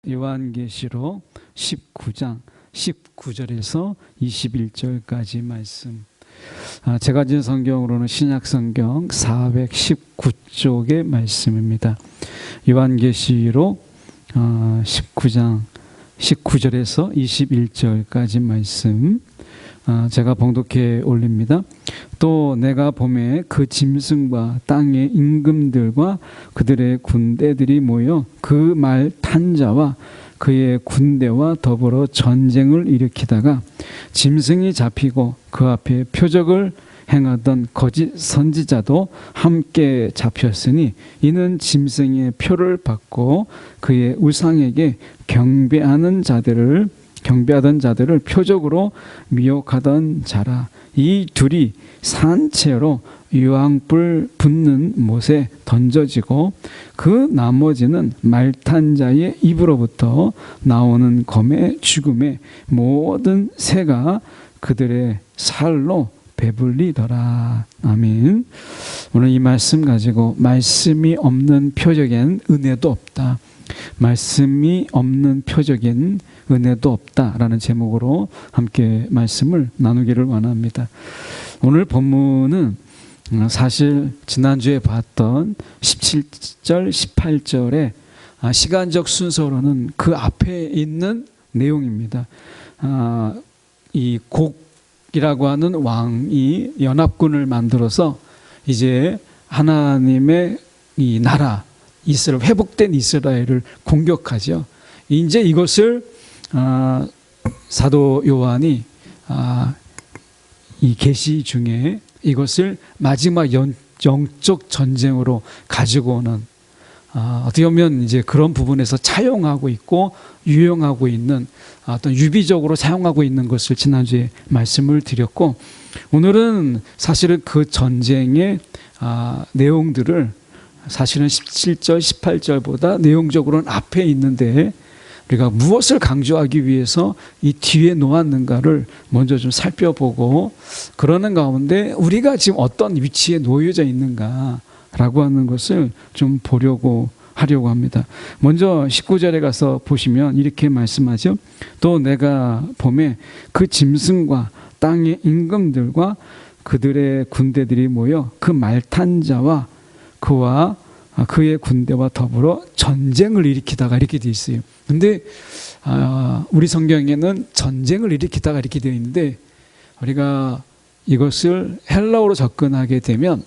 요한계시록 19장 19절에서 21절까지 말씀. 제가 진 성경으로는 신약성경 419쪽의 말씀입니다. 요한계시록 19장 19절에서 21절까지 말씀 제가 봉독해 올립니다. 또 내가 보매 그 짐승과 땅의 임금들과 그들의 군대들이 모여 그 말 탄 자와 그의 군대와 더불어 전쟁을 일으키다가 짐승이 잡히고 그 앞에 표적을 행하던 거짓 선지자도 함께 잡혔으니 이는 짐승의 표를 받고 그의 우상에게 경배하던 자들을 표적으로 미혹하던 자라. 이 둘이 산채로 유황불 붙는 못에 던져지고 그 나머지는 말탄 자의 입으로부터 나오는 검의 죽음의 모든 새가 그들의 살로 배불리더라. 아멘. 오늘 이 말씀 가지고 말씀이 없는 표적엔 은혜도 없다. 말씀이 없는 표적엔 은혜도 없다라는 제목으로 함께 말씀을 나누기를 원합니다. 오늘 본문은 사실 지난주에 봤던 17절, 18절의 시간적 순서로는 그 앞에 있는 내용입니다. 이 곡이라고 하는 왕이 연합군을 만들어서 이제 하나님의 이 나라, 회복된 이스라엘을 공격하죠. 이제 이것을 사도 요한이 이 계시 중에 이것을 마지막 영적 전쟁으로 가지고 오는 어떻게 보면 이제 그런 부분에서 차용하고 있고 유용하고 있는 어떤 유비적으로 사용하고 있는 것을 지난주에 말씀을 드렸고, 오늘은 사실은 그 전쟁의 내용들을 사실은 17절, 18절보다 내용적으로는 앞에 있는데 우리가 무엇을 강조하기 위해서 이 뒤에 놓았는가를 먼저 좀 살펴보고, 그러는 가운데 우리가 지금 어떤 위치에 놓여져 있는가라고 하는 것을 좀 하려고 합니다. 먼저 19절에 가서 보시면 이렇게 말씀하죠. 또 내가 보매 그 짐승과 땅의 임금들과 그들의 군대들이 모여 그 말탄 자와 그와 그의 군대와 더불어 전쟁을 일으키다가 이렇게 되어 있어요. 근데 우리 성경에는 전쟁을 일으키다가 이렇게 되어 있는데, 우리가 이것을 헬라어로 접근하게 되면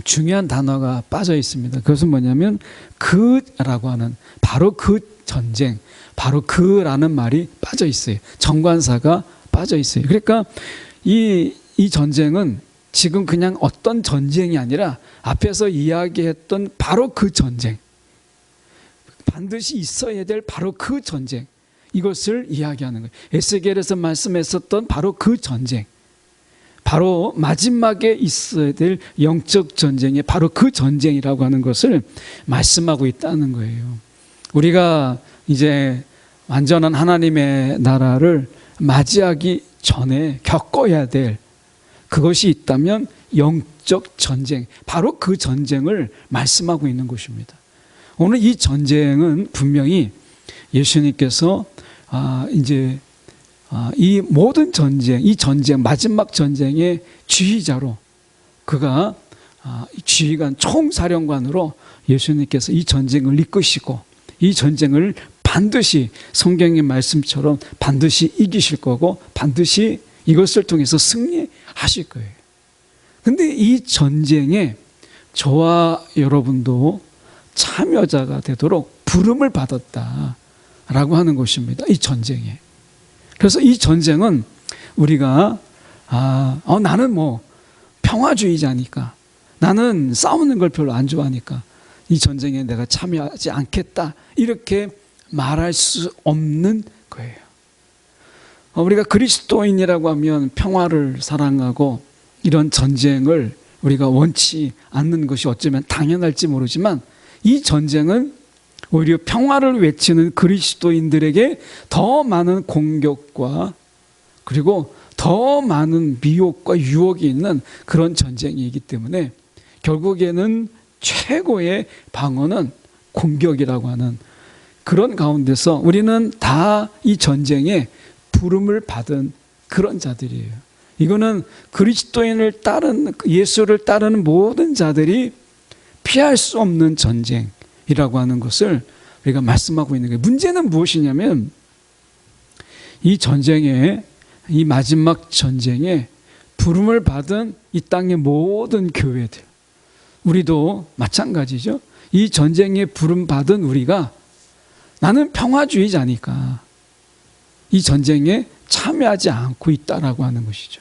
중요한 단어가 빠져 있습니다. 그것은 뭐냐면 그라고 하는, 바로 그 전쟁, 바로 그라는 말이 빠져 있어요. 정관사가 빠져 있어요. 그러니까 이 전쟁은 지금 그냥 어떤 전쟁이 아니라 앞에서 이야기했던 바로 그 전쟁, 반드시 있어야 될 바로 그 전쟁, 이것을 이야기하는 거예요. 에스겔에서 말씀했었던 바로 그 전쟁, 바로 마지막에 있어야 될 영적 전쟁의 바로 그 전쟁이라고 하는 것을 말씀하고 있다는 거예요. 우리가 이제 완전한 하나님의 나라를 맞이하기 전에 겪어야 될 그것이 있다면 영적 전쟁, 바로 그 전쟁을 말씀하고 있는 것입니다. 오늘 이 전쟁은 분명히 예수님께서 이 모든 전쟁, 이 전쟁, 마지막 전쟁의 지휘자로, 그가 지휘관 총사령관으로 예수님께서 이 전쟁을 이끄시고 이 전쟁을 반드시 성경의 말씀처럼 반드시 이기실 거고 반드시 이것을 통해서 승리하실 거예요. 근데 이 전쟁에 저와 여러분도 참여자가 되도록 부름을 받았다라고 하는 것입니다. 이 전쟁에. 그래서 이 전쟁은 우리가 나는 평화주의자니까, 나는 싸우는 걸 별로 안 좋아하니까 이 전쟁에 내가 참여하지 않겠다, 이렇게 말할 수 없는 거예요. 우리가 그리스도인이라고 하면 평화를 사랑하고 이런 전쟁을 우리가 원치 않는 것이 어쩌면 당연할지 모르지만, 이 전쟁은 오히려 평화를 외치는 그리스도인들에게 더 많은 공격과 그리고 더 많은 미혹과 유혹이 있는 그런 전쟁이기 때문에 결국에는 최고의 방어는 공격이라고 하는 그런 가운데서 우리는 다 이 전쟁에 부름을 받은 그런 자들이에요. 이거는 그리스도인을 따르는, 예수를 따르는 모든 자들이 피할 수 없는 전쟁이라고 하는 것을 우리가 말씀하고 있는 거예요. 문제는 무엇이냐면 이 전쟁에, 이 마지막 전쟁에 부름을 받은 이 땅의 모든 교회들, 우리도 마찬가지죠. 이 전쟁에 부름 받은 우리가 나는 평화주의자니까 이 전쟁에 참여하지 않고 있다라고 하는 것이죠.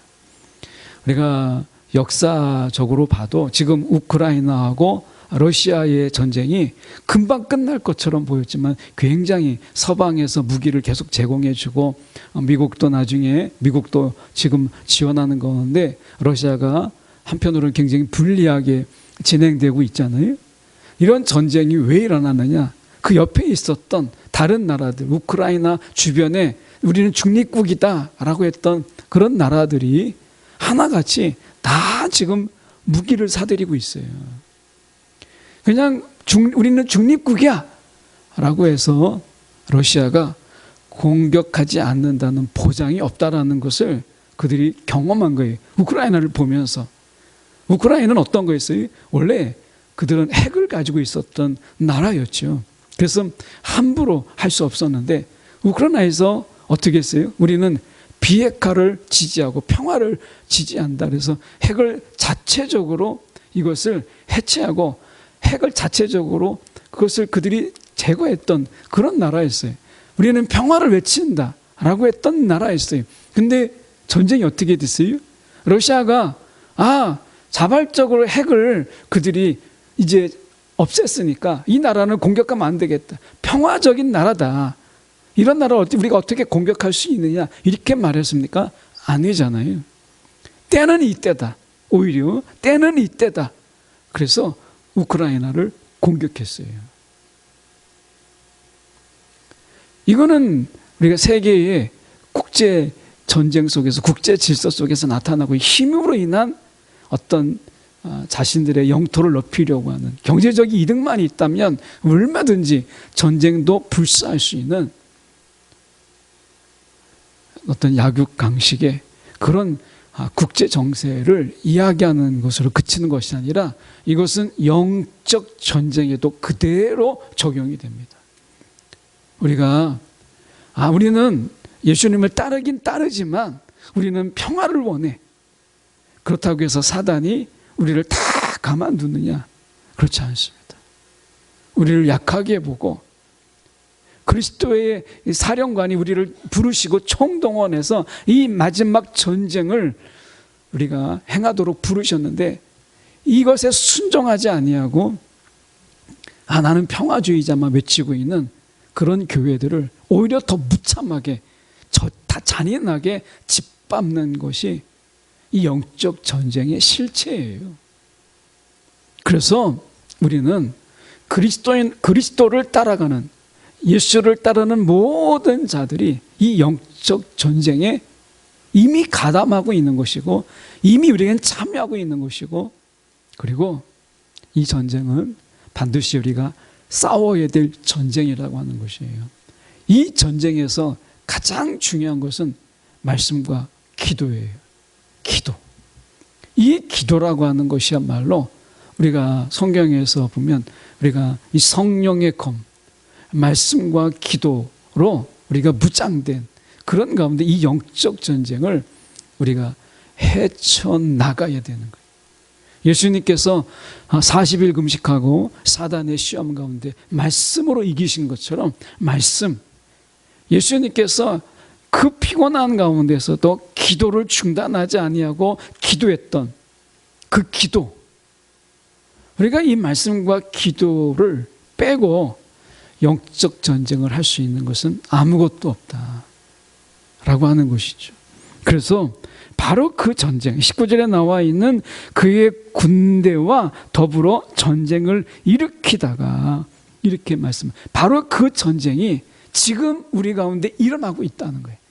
우리가 역사적으로 봐도 지금 우크라이나하고 러시아의 전쟁이 금방 끝날 것처럼 보였지만 굉장히 서방에서 무기를 계속 제공해주고 미국도 나중에, 미국도 지금 지원하는 건데 러시아가 한편으로는 굉장히 불리하게 진행되고 있잖아요. 이런 전쟁이 왜 일어나느냐? 그 옆에 있었던 다른 나라들, 우크라이나 주변에 우리는 중립국이다라고 했던 그런 나라들이 하나같이 다 지금 무기를 사들이고 있어요. 그냥 우리는 중립국이야 라고 해서 러시아가 공격하지 않는다는 보장이 없다라는 것을 그들이 경험한 거예요. 우크라이나를 보면서. 우크라이나는 어떤 거였어요? 원래 그들은 핵을 가지고 있었던 나라였죠. 그래서 함부로 할 수 없었는데 우크라이나에서 어떻게 했어요? 우리는 비핵화를 지지하고 평화를 지지한다. 그래서 핵을 자체적으로 이것을 해체하고 핵을 자체적으로 그것을 그들이 제거했던 그런 나라였어요. 우리는 평화를 외친다 라고 했던 나라였어요. 근데 전쟁이 어떻게 됐어요? 러시아가 자발적으로 핵을 그들이 이제 없앴으니까 이 나라는 공격하면 안 되겠다. 평화적인 나라다. 이런 나라를 우리가 어떻게 공격할 수 있느냐 이렇게 말했습니까? 아니잖아요. 때는 이때다. 오히려 때는 이때다. 그래서 우크라이나를 공격했어요. 이거는 우리가 세계의 국제 전쟁 속에서, 국제 질서 속에서 나타나고 힘으로 인한 어떤 자신들의 영토를 넓히려고 하는 경제적인 이득만 있다면 얼마든지 전쟁도 불사할 수 있는 어떤 약육강식의 그런 국제 정세를 이야기하는 것으로 그치는 것이 아니라 이것은 영적 전쟁에도 그대로 적용이 됩니다. 우리는 예수님을 따르긴 따르지만 우리는 평화를 원해. 그렇다고 해서 사단이 우리를 다 가만두느냐? 그렇지 않습니다. 우리를 약하게 보고 그리스도의 사령관이 우리를 부르시고 총동원해서 이 마지막 전쟁을 우리가 행하도록 부르셨는데 이것에 순종하지 아니하고 나는 평화주의자만 외치고 있는 그런 교회들을 오히려 더 무참하게 다 잔인하게 짓밟는 것이 이 영적 전쟁의 실체예요. 그래서 우리는 그리스도를 따라가는, 예수를 따르는 모든 자들이 이 영적 전쟁에 이미 가담하고 있는 것이고 이미 우리에겐 참여하고 있는 것이고, 그리고 이 전쟁은 반드시 우리가 싸워야 될 전쟁이라고 하는 것이에요. 이 전쟁에서 가장 중요한 것은 말씀과 기도예요. 기도. 이 기도라고 하는 것이야말로 우리가 성경에서 보면 우리가 이 성령의 검, 말씀과 기도로 우리가 무장된 그런 가운데 이 영적 전쟁을 우리가 헤쳐나가야 되는 거예요. 예수님께서 40일 금식하고 사단의 시험 가운데 말씀으로 이기신 것처럼 예수님께서 그 피곤한 가운데서도 기도를 중단하지 아니하고 기도했던 그 기도, 우리가 이 말씀과 기도를 빼고 영적 전쟁을 할 수 있는 것은 아무것도 없다라고 하는 것이죠. 그래서 바로 그 전쟁, 19절에 나와 있는 그의 군대와 더불어 전쟁을 일으키다가 이렇게 바로 그 전쟁이 지금 우리 가운데 일어나고 있다는 거예요.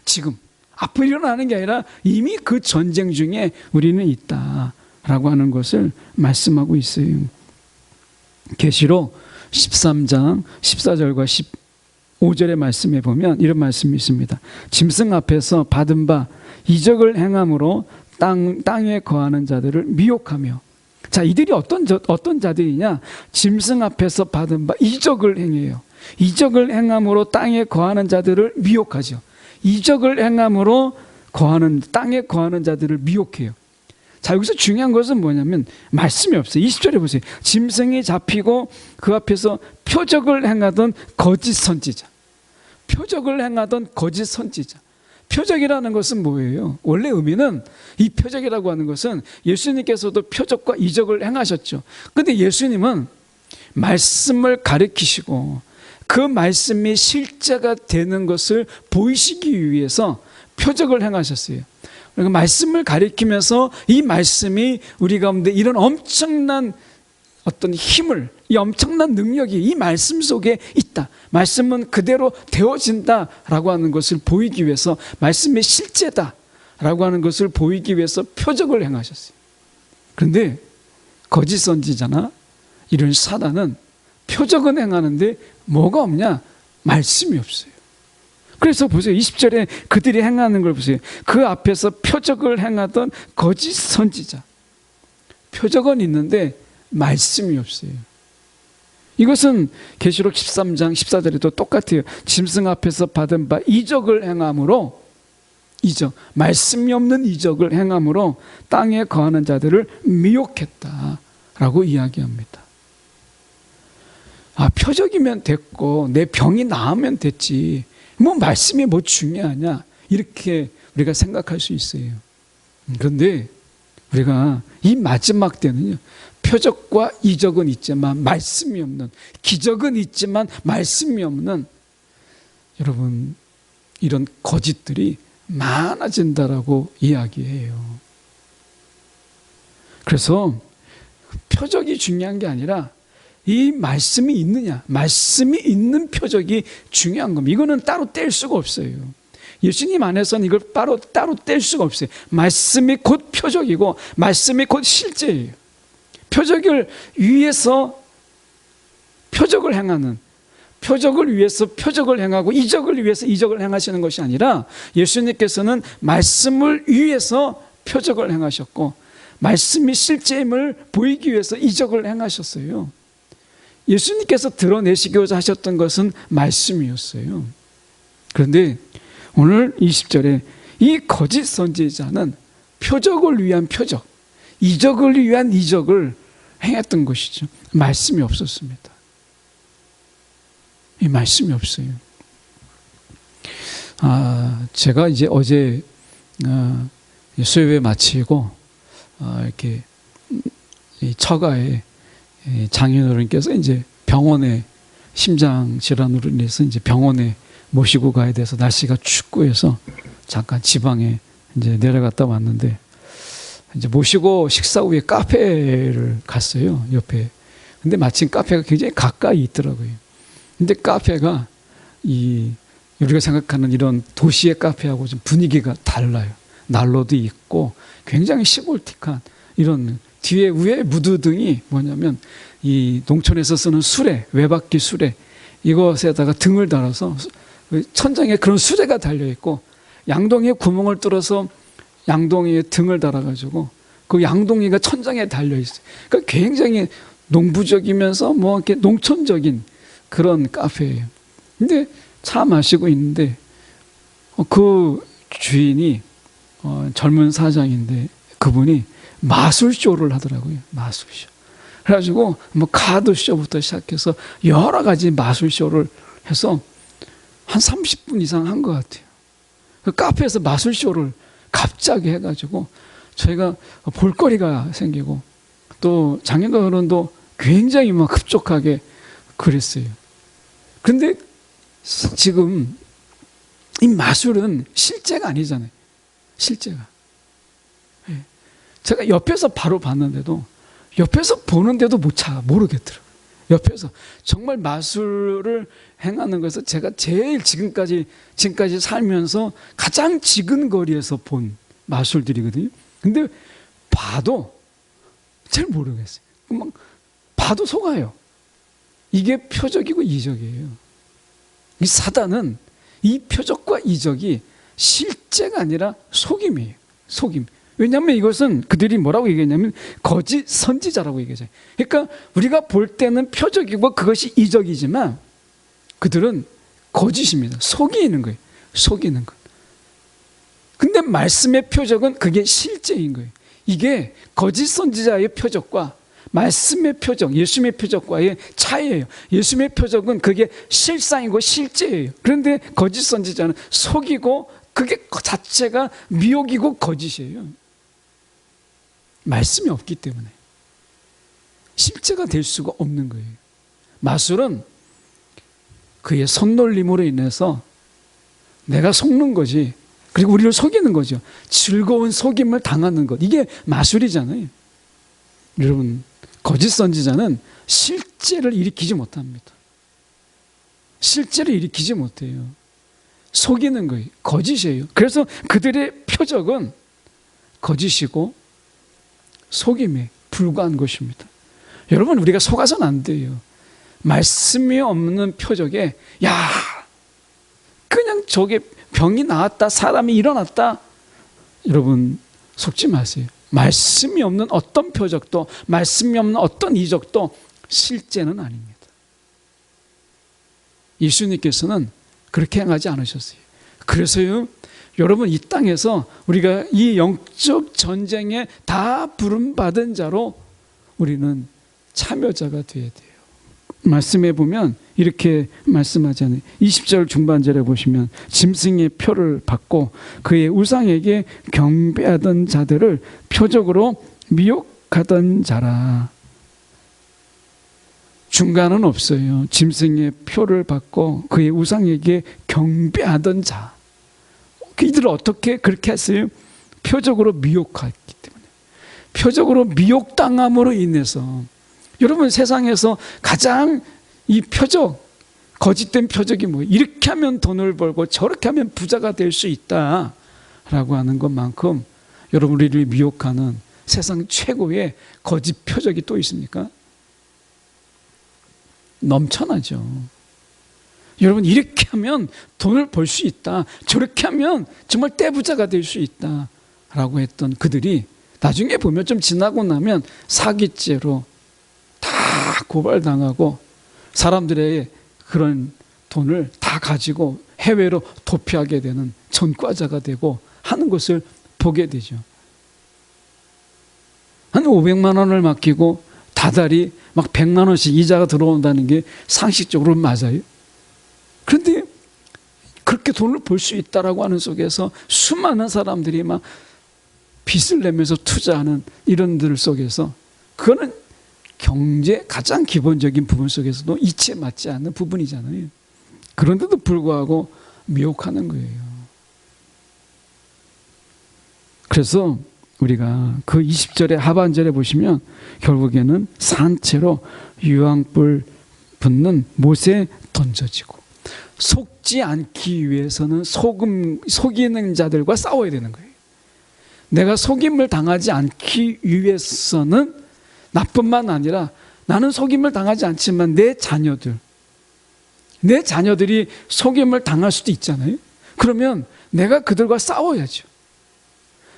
지금 앞으로 일어나는 게 아니라 이미 그 전쟁 중에 우리는 있다라고 하는 것을 말씀하고 있어요. 계시록 13장 14절과 5절의 말씀에 보면 이런 말씀이 있습니다. 짐승 앞에서 받은 바 이적을 행함으로 땅에 거하는 자들을 미혹하며. 자, 이들이 어떤 자들이냐? 짐승 앞에서 받은 바 이적을 행해요. 이적을 행함으로 땅에 거하는 자들을 미혹하죠. 이적을 행함으로 땅에 거하는 자들을 미혹해요. 자, 여기서 중요한 것은 뭐냐면 말씀이 없어요. 20절에 보세요. 짐승이 잡히고 그 앞에서 표적을 행하던 거짓 선지자. 표적을 행하던 거짓 선지자. 표적이라는 것은 뭐예요? 원래 의미는, 이 표적이라고 하는 것은 예수님께서도 표적과 이적을 행하셨죠. 근데 예수님은 말씀을 가르치시고 그 말씀이 실제가 되는 것을 보이시기 위해서 표적을 행하셨어요. 그러니까 말씀을 가리키면서 이 말씀이 우리 가운데 이런 엄청난 어떤 힘을, 이 엄청난 능력이 이 말씀 속에 있다. 말씀은 그대로 되어진다라고 하는 것을 보이기 위해서, 말씀이 실제다라고 하는 것을 보이기 위해서 표적을 행하셨어요. 그런데 거짓 선지자나 이런 사단은 표적은 행하는데 뭐가 없냐? 말씀이 없어요. 그래서 보세요. 20절에 그들이 행하는 걸 보세요. 그 앞에서 표적을 행하던 거짓 선지자. 표적은 있는데 말씀이 없어요. 이것은 계시록 13장 14절에도 똑같아요. 짐승 앞에서 받은 바 이적을 행함으로, 이적, 말씀이 없는 이적을 행함으로 땅에 거하는 자들을 미혹했다라고 이야기합니다. 아, 표적이면 됐고 내 병이 나으면 됐지, 뭐 말씀이 뭐 중요하냐, 이렇게 우리가 생각할 수 있어요. 그런데 우리가 이 마지막 때는요, 표적과 이적은 있지만 말씀이 없는, 기적은 있지만 말씀이 없는, 여러분, 이런 거짓들이 많아진다라고 이야기해요. 그래서 표적이 중요한 게 아니라 이 말씀이 있느냐, 말씀이 있는 표적이 중요한 겁니다. 이거는 따로 뗄 수가 없어요. 예수님 안에서는 이걸 따로 뗄 수가 없어요. 말씀이 곧 표적이고 말씀이 곧 실제예요. 표적을 위해서 표적을 행하는, 표적을 위해서 표적을 행하고 이적을 위해서 이적을 행하시는 것이 아니라, 예수님께서는 말씀을 위해서 표적을 행하셨고 말씀이 실제임을 보이기 위해서 이적을 행하셨어요. 예수님께서 드러내시고자 하셨던 것은 말씀이었어요. 그런데 오늘 20절에 이 거짓 선지자는 표적을 위한 표적, 이적을 위한 이적을 행했던 것이죠. 말씀이 없었습니다. 이 말씀이 없어요. 제가 이제 어제 수요회 마치고 이렇게 이 처가에 장인어른께서 이제 병원에 심장 질환으로 인해서 이제 병원에 모시고 가야 돼서 날씨가 춥고 해서 잠깐 지방에 이제 내려갔다 왔는데, 이제 모시고 식사 후에 카페를 갔어요, 옆에. 근데 마침 카페가 굉장히 가까이 있더라고요. 근데 카페가 우리가 생각하는 이런 도시의 카페하고 좀 분위기가 달라요. 난로도 있고 굉장히 시골틱한, 이런 뒤에 위에 무드등이 뭐냐면 이 농촌에서 쓰는 수레, 외바퀴 수레, 이것에다가 등을 달아서 천장에 그런 수레가 달려있고, 양동이에 구멍을 뚫어서 양동이에 등을 달아가지고 그 양동이가 천장에 달려있어요. 그러니까 굉장히 농부적이면서 뭐 이렇게 농촌적인 그런 카페예요. 근데 차 마시고 있는데 그 주인이 젊은 사장인데 그분이 마술쇼를 하더라고요. 마술쇼. 그래가지고 뭐 카드쇼부터 시작해서 여러 가지 마술쇼를 해서 한 30분 이상 한 것 같아요. 그 카페에서 마술쇼를 갑자기 해가지고 저희가 볼거리가 생기고, 또 장인어른도 굉장히 막 흡족하게 그랬어요. 그런데 지금 이 마술은 실제가 아니잖아요. 실제가. 제가 옆에서 바로 봤는데도, 옆에서 보는데도 모르겠더라고요. 옆에서 정말 마술을 행하는 것은 제가 제일 지금까지 살면서 가장 지근거리에서 본 마술들이거든요. 근데 봐도 잘 모르겠어요. 막 봐도 속아요. 이게 표적이고 이적이에요. 이 사단은 이 표적과 이적이 실제가 아니라 속임이에요. 속임. 왜냐하면 이것은 그들이 뭐라고 얘기했냐면 거짓 선지자라고 얘기하죠. 그러니까 우리가 볼 때는 표적이고 그것이 이적이지만 그들은 거짓입니다. 속이는 거예요. 속이는 것. 근데 말씀의 표적은 그게 실제인 거예요. 이게 거짓 선지자의 표적과 말씀의 표적, 예수님의 표적과의 차이예요. 예수님의 표적은 그게 실상이고 실제예요. 그런데 거짓 선지자는 속이고 그게 자체가 미혹이고 거짓이에요. 말씀이 없기 때문에 실제가 될 수가 없는 거예요. 마술은 그의 손놀림으로 인해서 내가 속는 거지, 그리고 우리를 속이는 거죠. 즐거운 속임을 당하는 것, 이게 마술이잖아요. 여러분, 거짓 선지자는 실제를 일으키지 못합니다. 실제를 일으키지 못해요. 속이는 거예요. 거짓이에요. 그래서 그들의 표적은 거짓이고 속임에 불과한 것입니다. 여러분, 우리가 속아서는 안 돼요. 말씀이 없는 표적에 야, 그냥 저게 병이 나았다, 사람이 일어났다, 여러분 속지 마세요. 말씀이 없는 어떤 표적도, 말씀이 없는 어떤 이적도 실제는 아닙니다. 예수님께서는 그렇게 행하지 않으셨어요. 그래서요, 여러분, 이 땅에서 우리가 이 영적 전쟁에 다 부름받은 자로 우리는 참여자가 되어야 돼요. 말씀해 보면 이렇게 말씀하잖아요. 20절 중반절에 보시면 짐승의 표를 받고 그의 우상에게 경배하던 자들을 표적으로 미혹하던 자라. 중간은 없어요. 짐승의 표를 받고 그의 우상에게 경배하던 자. 이들을 어떻게 그렇게 했어요? 표적으로 미혹했기 때문에. 표적으로 미혹당함으로 인해서, 여러분, 세상에서 가장 이 표적, 거짓된 표적이 뭐예요? 이렇게 하면 돈을 벌고 저렇게 하면 부자가 될 수 있다라고 하는 것만큼 여러분, 우리를 미혹하는 세상 최고의 거짓 표적이 또 있습니까? 넘쳐나죠. 여러분, 이렇게 하면 돈을 벌 수 있다, 저렇게 하면 정말 떼부자가 될 수 있다라고 했던 그들이 나중에 보면 좀 지나고 나면 사기죄로 다 고발당하고 사람들의 그런 돈을 다 가지고 해외로 도피하게 되는 전과자가 되고 하는 것을 보게 되죠. 한 500만 원을 맡기고 다달이 막 100만 원씩 이자가 들어온다는 게 상식적으로 맞아요? 그런데 그렇게 돈을 벌 수 있다라고 하는 속에서 수많은 사람들이 막 빚을 내면서 투자하는 이런들 속에서, 그거는 경제 가장 기본적인 부분 속에서도 이치에 맞지 않는 부분이잖아요. 그런데도 불구하고 미혹하는 거예요. 그래서 우리가 그 20절의 하반절에 보시면 결국에는 산채로 유황불 붙는 못에 던져지고, 속지 않기 위해서는 속이는 자들과 싸워야 되는 거예요. 내가 속임을 당하지 않기 위해서는 나뿐만 아니라, 나는 속임을 당하지 않지만 내 자녀들이 속임을 당할 수도 있잖아요. 그러면 내가 그들과 싸워야죠.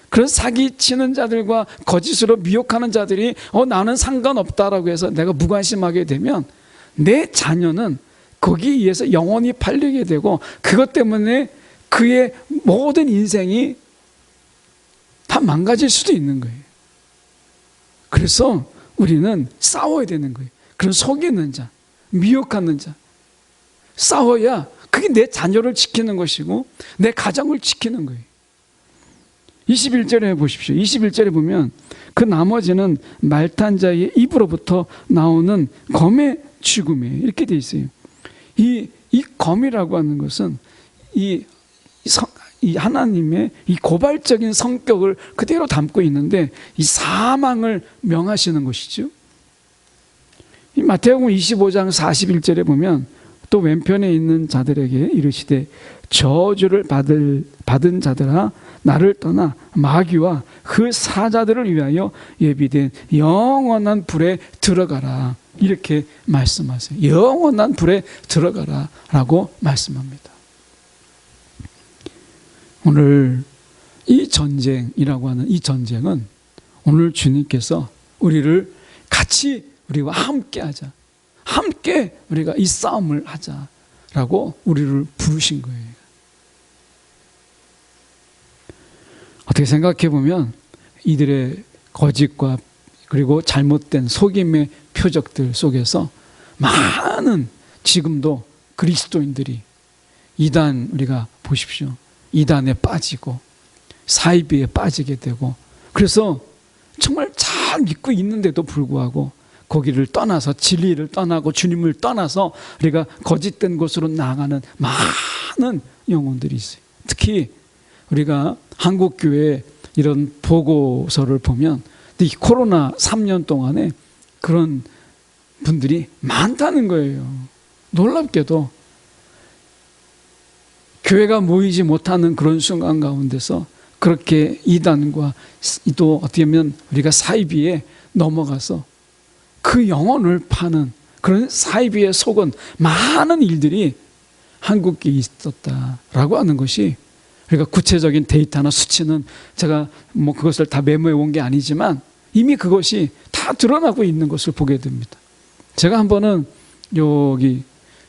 그래서 사기치는 자들과 거짓으로 미혹하는 자들이 나는 상관없다라고 해서 내가 무관심하게 되면 내 자녀는 거기에 의해서 영원히 팔리게 되고, 그것 때문에 그의 모든 인생이 다 망가질 수도 있는 거예요. 그래서 우리는 싸워야 되는 거예요. 그런 속이는 자, 미혹하는 자, 싸워야 그게 내 자녀를 지키는 것이고 내 가정을 지키는 거예요. 21절에 보십시오. 21절에 보면 그 나머지는 말탄 자의 입으로부터 나오는 검의 죽음에, 이렇게 돼 있어요. 이 검이라고 하는 것은 이 하나님의 이 고발적인 성격을 그대로 담고 있는데, 이 사망을 명하시는 것이죠. 이 마태복음 25장 41절에 보면 또 왼편에 있는 자들에게 이르시되 저주를 받은 자들아 나를 떠나 마귀와 그 사자들을 위하여 예비된 영원한 불에 들어가라. 이렇게 말씀하세요. 영원한 불에 들어가라 라고 말씀합니다. 오늘 이 전쟁이라고 하는 이 전쟁은 오늘 주님께서 우리를 같이 우리와 함께 하자. 함께 우리가 이 싸움을 하자라고 우리를 부르신 거예요. 어떻게 생각해 보면 이들의 거짓과 그리고 잘못된 속임의 표적들 속에서 많은 지금도 그리스도인들이 이단, 우리가 보십시오. 이단에 빠지고 사이비에 빠지게 되고, 그래서 정말 잘 믿고 있는데도 불구하고 거기를 떠나서 진리를 떠나고 주님을 떠나서 우리가 거짓된 곳으로 나아가는 많은 영혼들이 있어요. 특히 우리가 한국교회 이런 보고서를 보면 이 코로나 3년 동안에 그런 분들이 많다는 거예요. 놀랍게도 교회가 모이지 못하는 그런 순간 가운데서 그렇게 이단과 또 어떻게 보면 우리가 사이비에 넘어가서 그 영혼을 파는 그런 사이비에 속은 많은 일들이 한국에 있었다라고 하는 것이, 우리가 구체적인 데이터나 수치는 제가 뭐 그것을 다 메모해 온 게 아니지만 이미 그것이 다 드러나고 있는 것을 보게 됩니다. 제가 한 번은 여기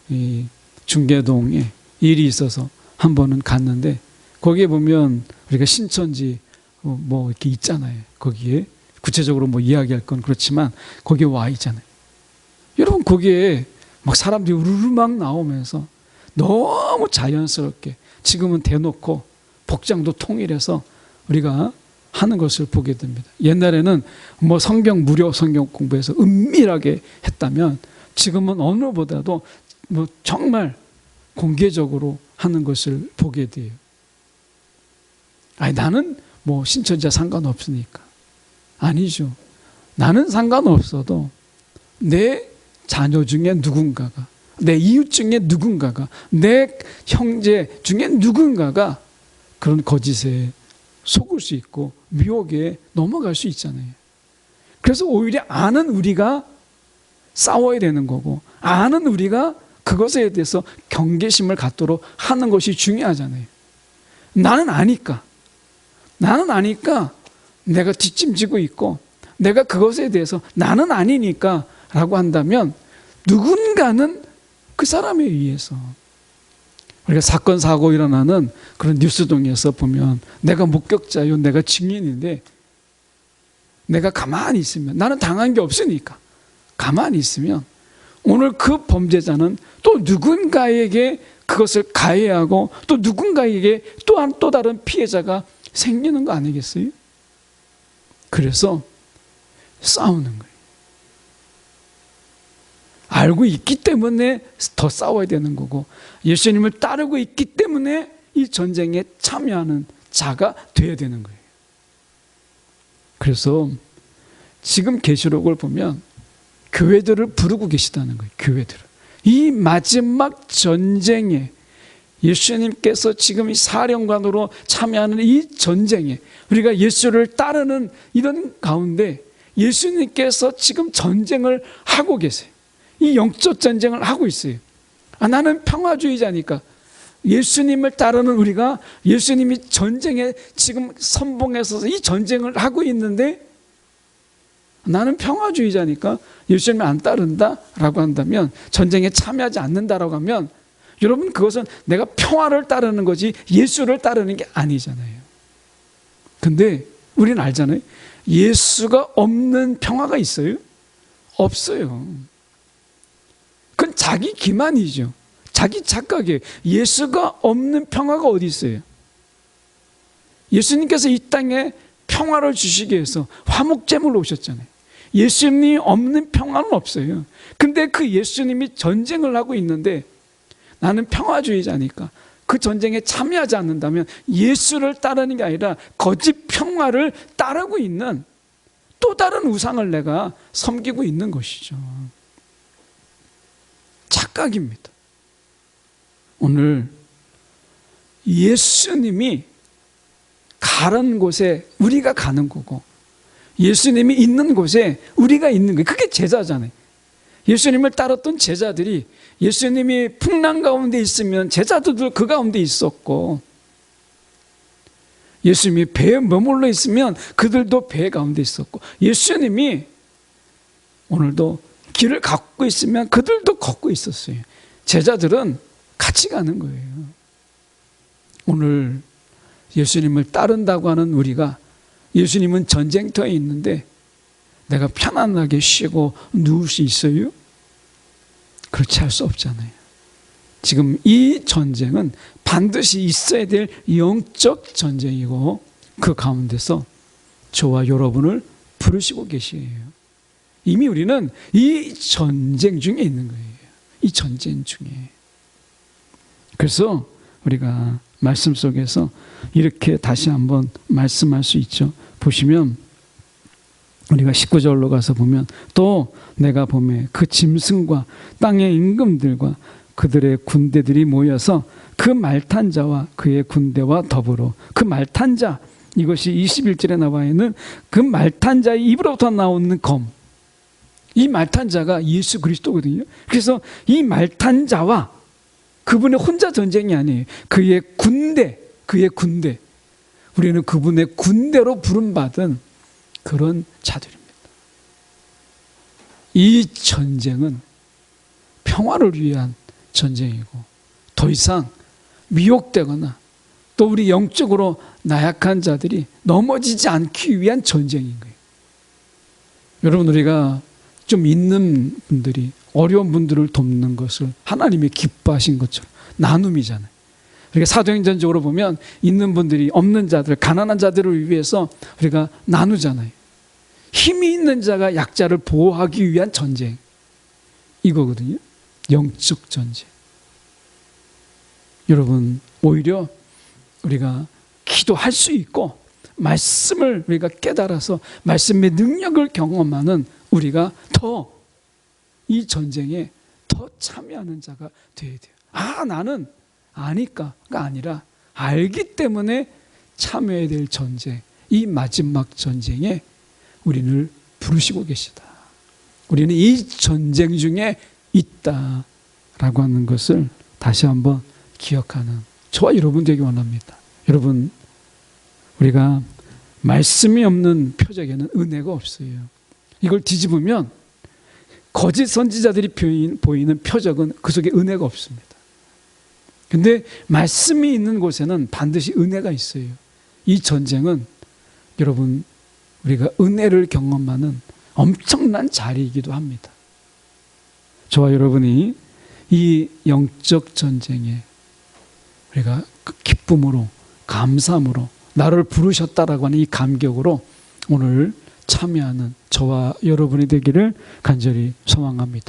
이 중계동에 일이 있어서 한 번은 갔는데, 거기에 보면 우리가 신천지 뭐 이렇게 있잖아요. 거기에 구체적으로 뭐 이야기할 건 그렇지만 거기에 와 있잖아요. 여러분, 거기에 막 사람들이 우르르 막 나오면서 너무 자연스럽게 지금은 대놓고 복장도 통일해서 우리가 하는 것을 보게 됩니다. 옛날에는 뭐 성경 무료 성경 공부해서 은밀하게 했다면 지금은 어느보다도 뭐 정말 공개적으로 하는 것을 보게 돼요. 아니, 나는 뭐 신천지와 상관없으니까. 아니죠. 나는 상관없어도 내 자녀 중에 누군가가, 내 이웃 중에 누군가가, 내 형제 중에 누군가가 그런 거짓에 속을 수 있고 미혹에 넘어갈 수 있잖아요. 그래서 오히려 아는 우리가 싸워야 되는 거고, 아는 우리가 그것에 대해서 경계심을 갖도록 하는 것이 중요하잖아요. 나는 아니까 내가 뒷짐지고 있고, 내가 그것에 대해서 나는 아니니까 라고 한다면 누군가는 그 사람에 의해서, 우리가 사건 사고 일어나는 그런 뉴스동에서 보면 내가 목격자요, 내가 증인인데 내가 가만히 있으면, 나는 당한 게 없으니까 가만히 있으면 오늘 그 범죄자는 또 누군가에게 그것을 가해하고 또 누군가에게 또 다른 피해자가 생기는 거 아니겠어요? 그래서 싸우는 거예요. 알고 있기 때문에 더 싸워야 되는 거고, 예수님을 따르고 있기 때문에 이 전쟁에 참여하는 자가 되어야 되는 거예요. 그래서 지금 계시록을 보면 교회들을 부르고 계시다는 거예요. 교회들을. 이 마지막 전쟁에 예수님께서 지금 이 사령관으로 참여하는 이 전쟁에 우리가 예수를 따르는 이런 가운데 예수님께서 지금 전쟁을 하고 계세요. 이 영적 전쟁을 하고 있어요. 나는 평화주의자니까 예수님을 따르는 우리가 예수님이 전쟁에 지금 선봉에서 이 전쟁을 하고 있는데, 나는 평화주의자니까 예수님을 안 따른다라고 한다면, 전쟁에 참여하지 않는다라고 하면, 여러분, 그것은 내가 평화를 따르는 거지 예수를 따르는 게 아니잖아요. 근데 우리는 알잖아요. 예수가 없는 평화가 있어요? 없어요. 그건 자기 기만이죠. 자기 착각이에요. 예수가 없는 평화가 어디 있어요? 예수님께서 이 땅에 평화를 주시기 위해서 화목제물로 오셨잖아요. 예수님이 없는 평화는 없어요. 근데 그 예수님이 전쟁을 하고 있는데 나는 평화주의자니까 그 전쟁에 참여하지 않는다면 예수를 따르는 게 아니라 거짓 평화를 따르고 있는 또 다른 우상을 내가 섬기고 있는 것이죠. 착각입니다. 오늘 예수님이 가는 곳에 우리가 가는 거고, 예수님이 있는 곳에 우리가 있는 거예요. 그게 제자잖아요. 예수님을 따랐던 제자들이 예수님이 풍랑 가운데 있으면 제자들도 그 가운데 있었고, 예수님이 배에 머물러 있으면 그들도 배 가운데 있었고, 예수님이 오늘도 길을 걷고 있으면 그들도 걷고 있었어요. 제자들은 같이 가는 거예요. 오늘 예수님을 따른다고 하는 우리가, 예수님은 전쟁터에 있는데 내가 편안하게 쉬고 누울 수 있어요? 그렇지 할 수 없잖아요. 지금 이 전쟁은 반드시 있어야 될 영적 전쟁이고, 그 가운데서 저와 여러분을 부르시고 계시에요. 이미 우리는 이 전쟁 중에 있는 거예요. 이 전쟁 중에. 그래서 우리가 말씀 속에서 이렇게 다시 한번 말씀할 수 있죠. 보시면 우리가 19절로 가서 보면, 또 내가 보매 그 짐승과 땅의 임금들과 그들의 군대들이 모여서 그 말탄 자와 그의 군대와 더불어, 그 말탄 자, 이것이 21절에 나와 있는 그 말탄 자의 입으로부터 나오는 검, 이 말탄 자가 예수 그리스도거든요. 그래서 이 말탄 자와 그분의 혼자 전쟁이 아니에요. 그의 군대, 우리는 그분의 군대로 부름받은 그런 자들입니다. 이 전쟁은 평화를 위한 전쟁이고, 더 이상 미혹되거나 또 우리 영적으로 나약한 자들이 넘어지지 않기 위한 전쟁인 거예요. 여러분, 우리가 좀 있는 분들이 어려운 분들을 돕는 것을 하나님이 기뻐하신 것처럼 나눔이잖아요. 그러니까 사도행전적으로 보면 있는 분들이 없는 자들, 가난한 자들을 위해서 우리가 나누잖아요. 힘이 있는 자가 약자를 보호하기 위한 전쟁, 이거거든요. 영적 전쟁. 여러분, 오히려 우리가 기도할 수 있고 말씀을 우리가 깨달아서 말씀의 능력을 경험하는 우리가 더 이 전쟁에 더 참여하는 자가 되어야 돼요. 나는 아니까가 아니라 알기 때문에 참여해야 될 전쟁, 이 마지막 전쟁에 우리를 부르시고 계시다. 우리는 이 전쟁 중에 있다라고 하는 것을 다시 한번 기억하는 저와 여러분 되기 원합니다. 여러분, 우리가 말씀이 없는 표적에는 은혜가 없어요. 이걸 뒤집으면 거짓 선지자들이 보이는 표적은 그 속에 은혜가 없습니다. 근데 말씀이 있는 곳에는 반드시 은혜가 있어요. 이 전쟁은 여러분, 우리가 은혜를 경험하는 엄청난 자리이기도 합니다. 저와 여러분이 이 영적 전쟁에 우리가 기쁨으로, 감사함으로 나를 부르셨다라고 하는 이 감격으로 오늘 참여하는 저와 여러분이 되기를 간절히 소망합니다.